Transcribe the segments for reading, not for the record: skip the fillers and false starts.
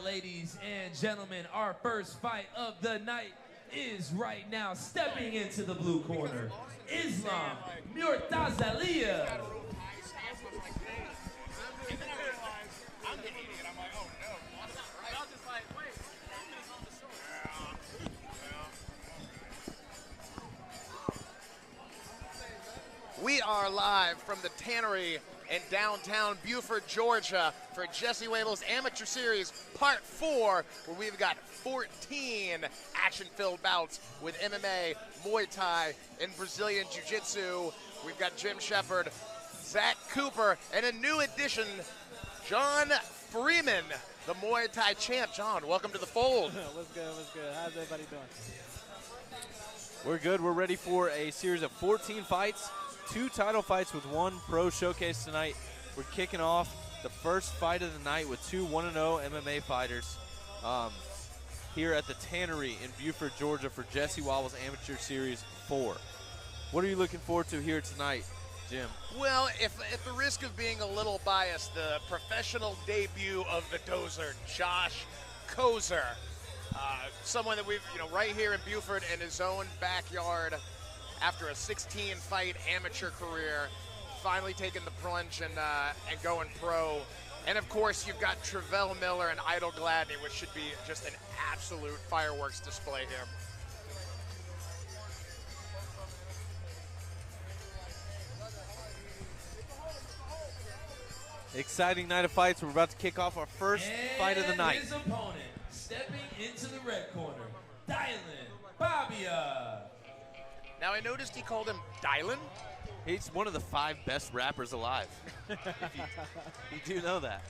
ladies and gentlemen, our first fight of the night is right now stepping into the blue corner, Islam Murtazaliyev. We are live from the Tannery in downtown Beaufort, Georgia for Jesse Wable's Amateur Series Part 4, where we've got 14 action-filled bouts with MMA, Muay Thai, and Brazilian Jiu-Jitsu. We've got Jim Shepard, Zach Cooper, and a new addition, John Freeman, the Muay Thai champ. John, welcome to the fold. What's good, what's good? How's everybody doing? We're good. We're ready for a series of 14 fights. 2 title fights with 1 pro showcase tonight. We're kicking off the first fight of the night with 2 1-0 MMA fighters here at the Tannery in Beaufort, Georgia for Jesse Wable's Amateur Series 4. What are you looking forward to here tonight, Jim? Well, if at the risk of being a little biased, the professional debut of the Dozer, Josh Kozer. Someone that we've, right here in Beaufort in his own backyard, after a 16-fight amateur career, finally taking the plunge and going pro. And of course, you've got Travell Miller and Idol Gladney, which should be just an absolute fireworks display here. Exciting night of fights. We're about to kick off our first fight of the night. His opponent, stepping into the red corner, Pabia. Now, I noticed he called him Dylan. He's one of the 5 best rappers alive. If you do know that.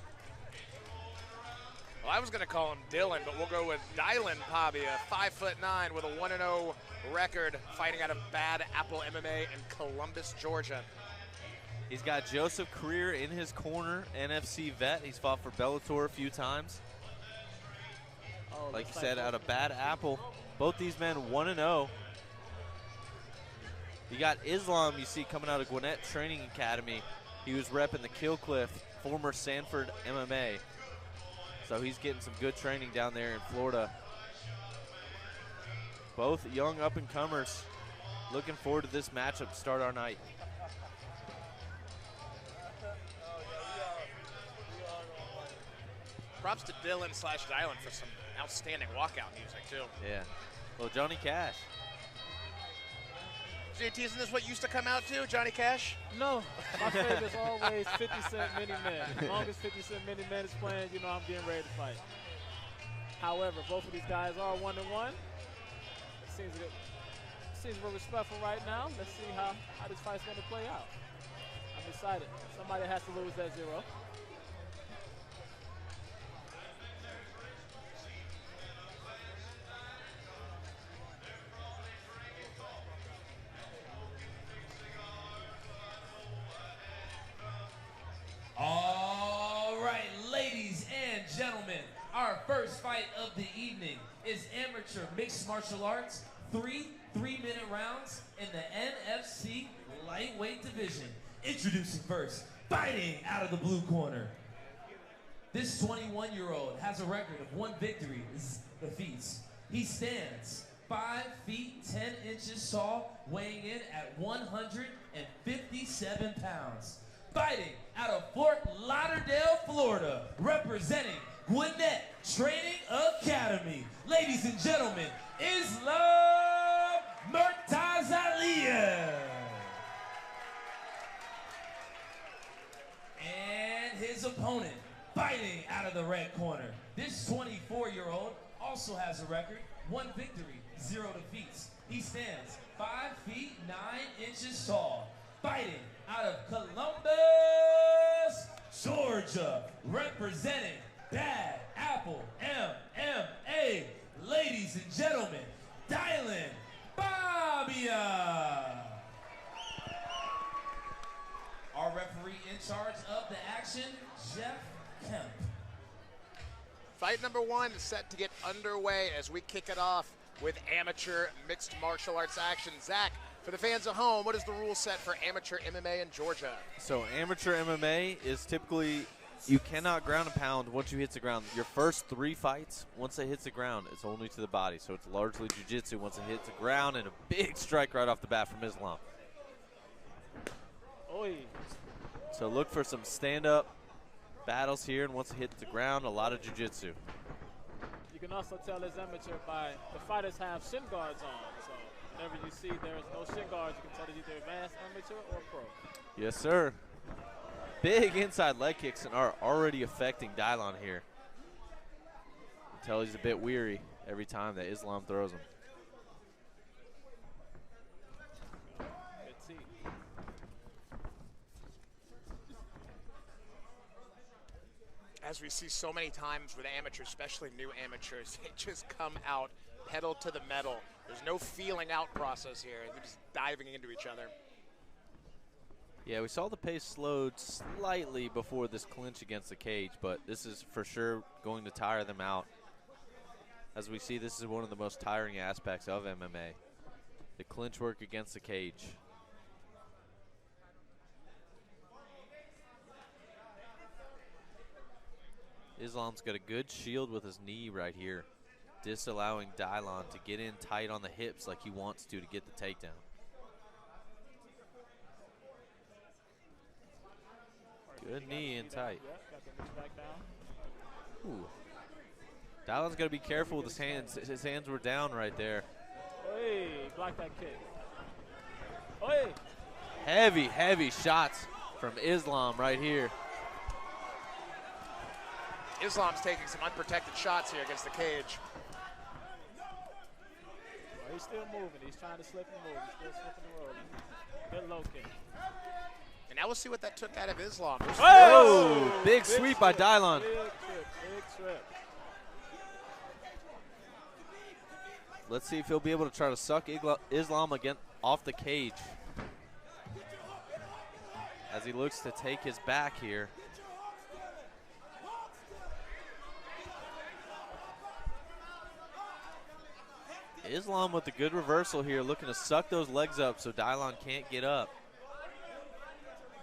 Well, I was going to call him Dylan, but we'll go with Dylan Pabia, 5'9", with a 1-0 record, fighting out of Bad Apple MMA in Columbus, Georgia. He's got Joseph Career in his corner, NFC vet. He's fought for Bellator a few times. Like you said, out of Bad Apple. Both these men 1-0. You got Islam, you see, coming out of Gwinnett Training Academy. He was repping the Killcliff, former Sanford MMA. So he's getting some good training down there in Florida. Both young up-and-comers. Looking forward to this matchup to start our night. Props to Dylan / Dylan for some outstanding walkout music, too. Yeah. Well, Johnny Cash. JT, isn't this what used to come out to, Johnny Cash? No, my favorite is always 50 Cent Mini Man. As long as 50 Cent Mini Man is playing, I'm getting ready to fight. However, both of these guys are 1-1. It seems real respectful right now. Let's see how this fight's going to play out. I'm excited. Somebody has to lose that 0. All right, ladies and gentlemen, our first fight of the evening is amateur mixed martial arts, 3 3-minute rounds in the NFC lightweight division. Introducing first, fighting out of the blue corner. This 21-year-old has a record of 1 victory, defeats. He stands 5 feet 10 inches tall, weighing in at 157 pounds. Fighting out of Fort Lauderdale, Florida, representing Gwinnett Training Academy. Ladies and gentlemen, Islam Murtazaliyev. And his opponent, fighting out of the red corner. This 24-year-old also has a record, 1 victory, 0 defeats. He stands 5 feet 9 inches tall. Fighting out of Columbus, Georgia, representing Bad Apple MMA. Ladies and gentlemen, Dylan Pabia. Our referee in charge of the action, Jeff Kemp. Fight number 1 is set to get underway as we kick it off with amateur mixed martial arts action. Zach, for the fans at home, what is the rule set for amateur MMA in Georgia? So amateur MMA is typically You cannot ground and pound once you hit the ground. Your first 3 fights, once it hits the ground, it's only to the body. So it's largely jiu-jitsu once it hits the ground, and a big strike right off the bat from Islam. Oy. So look for some stand-up battles here, and once it hits the ground, a lot of jiu-jitsu. You can also tell as amateur by the fighters have shin guards on. So whenever you see there's no shin guards, you can tell it's either advanced amateur or pro. Yes, sir. Big inside leg kicks and are already affecting Dylon here. You can tell he's a bit weary every time that Islam throws him. As we see so many times with amateurs, especially new amateurs, they just come out pedal to the metal. There's no feeling out process here. They're just diving into each other. Yeah, we saw the pace slowed slightly before this clinch against the cage, but this is for sure going to tire them out. As we see, this is one of the most tiring aspects of MMA, the clinch work against the cage. Islam's got a good shield with his knee right here, disallowing Dylon to get in tight on the hips like he wants to get the takedown. Good knee in tight. Ooh. Dylon's got to be careful with his hands. His hands were down right there. Hey, block that kick. Hey. Heavy, heavy shots from Islam right here. Islam's taking some unprotected shots here against the cage. Well, he's still moving. He's trying to slip and move. He's still slipping and rolling. Good low kick. And now we'll see what that took out of Islam. Oh, big sweep by Dylon. Big trip, big trip. Let's see if he'll be able to try to suck Islam again off the cage as he looks to take his back here. Islam with a good reversal here, looking to suck those legs up so Dylon can't get up.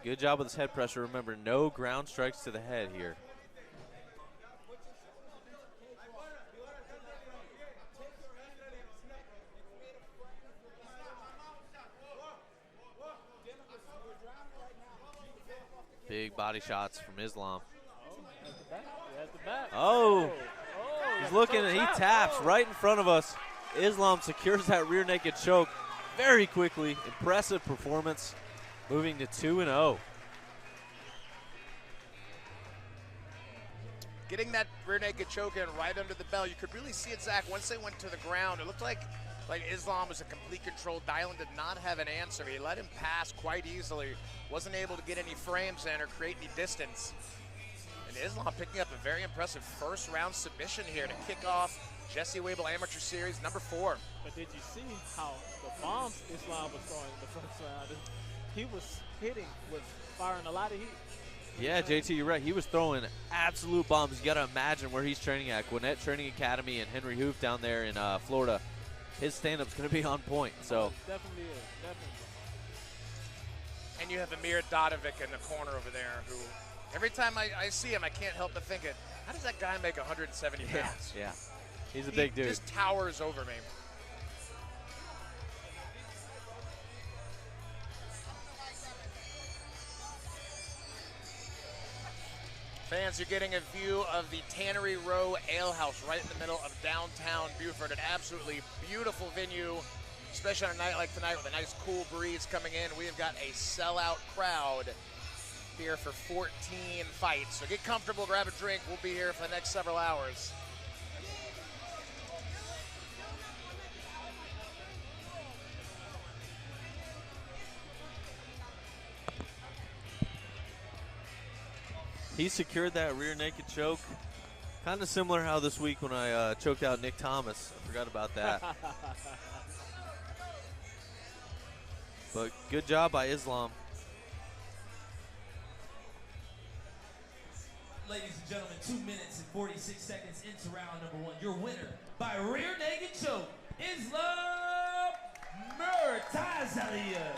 Good job with his head pressure. Remember, no ground strikes to the head here. Big body shots from Islam. Oh, he's looking and he taps right in front of us. Islam secures that rear naked choke very quickly. Impressive performance, moving to 2-0. Getting that rear naked choke in right under the bell. You could really see it, Zach, once they went to the ground. It looked like Islam was a complete control. Dylon did not have an answer. He let him pass quite easily. Wasn't able to get any frames in or create any distance. And Islam picking up a very impressive first round submission here to kick off Jesse Wable Amateur Series number 4. But did you see how the bombs Islam was throwing in the first round? He was hitting with firing a lot of heat. Yeah, JT, you're right. He was throwing absolute bombs. You got to imagine where he's training at. Gwinnett Training Academy and Henry Hoof down there in Florida. His stand-up's going to be on point. So definitely is. Definitely. And you have Amir Dodovic in the corner over there, who every time I see him, I can't help but think, how does that guy make 170 pounds? Yeah. He's a big dude. He just towers over me. Fans, you're getting a view of the Tannery Row Ale House right in the middle of downtown Beaufort. An absolutely beautiful venue, especially on a night like tonight with a nice cool breeze coming in. We have got a sellout crowd here for 14 fights. So get comfortable, grab a drink. We'll be here for the next several hours. He secured that rear naked choke. Kind of similar how this week when I choked out Nick Thomas. I forgot about that. But good job by Islam. Ladies and gentlemen, 2 minutes and 46 seconds into round number 1. Your winner by rear naked choke, Islam Murtazaliyev.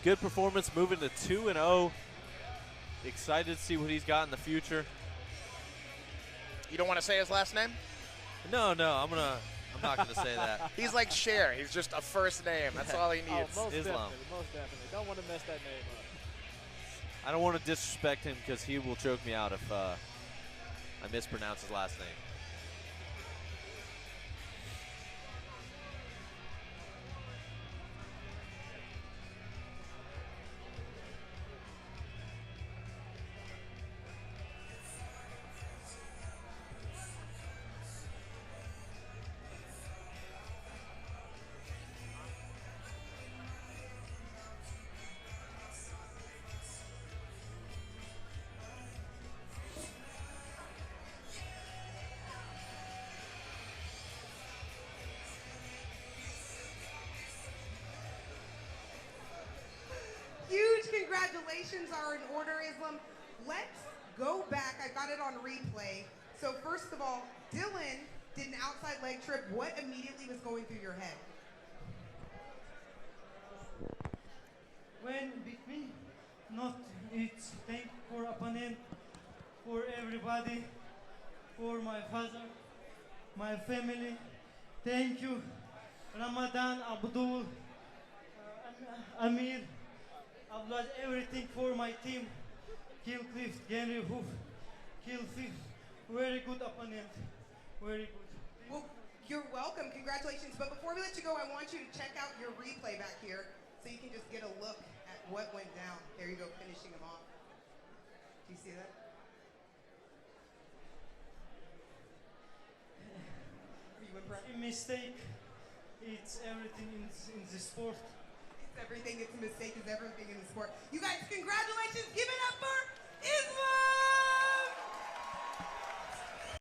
Good performance, moving to 2-0. Excited to see what he's got in the future. You don't want to say his last name? No, I'm not gonna say that. He's like Cher. He's just a first name. That's all he needs. Most Islam. definitely. Don't want to mess that name up. I don't want to disrespect him because he will choke me out if I mispronounce his last name. Huge congratulations are in order, Islam. Let's go back. I got it on replay. So first of all, Dylan did an outside leg trip. What immediately was going through your head? When beat me, not it's thank for opponent, for everybody, for my father, my family. Thank you, Ramadan, Abdul, Amir, Abdullah, everything for my team. Kill Cliff, Henry Hoof, Kill Fifth. Very good opponent, very good. Well, you're welcome. Congratulations. But before we let you go, I want you to check out your replay back here so you can just get a look at what went down. There you go, finishing him off. Do you see that? Are you impressed? A mistake, it's everything in the sport. It's everything. It's a mistake. It's everything in the sport. You guys, congratulations. Give it up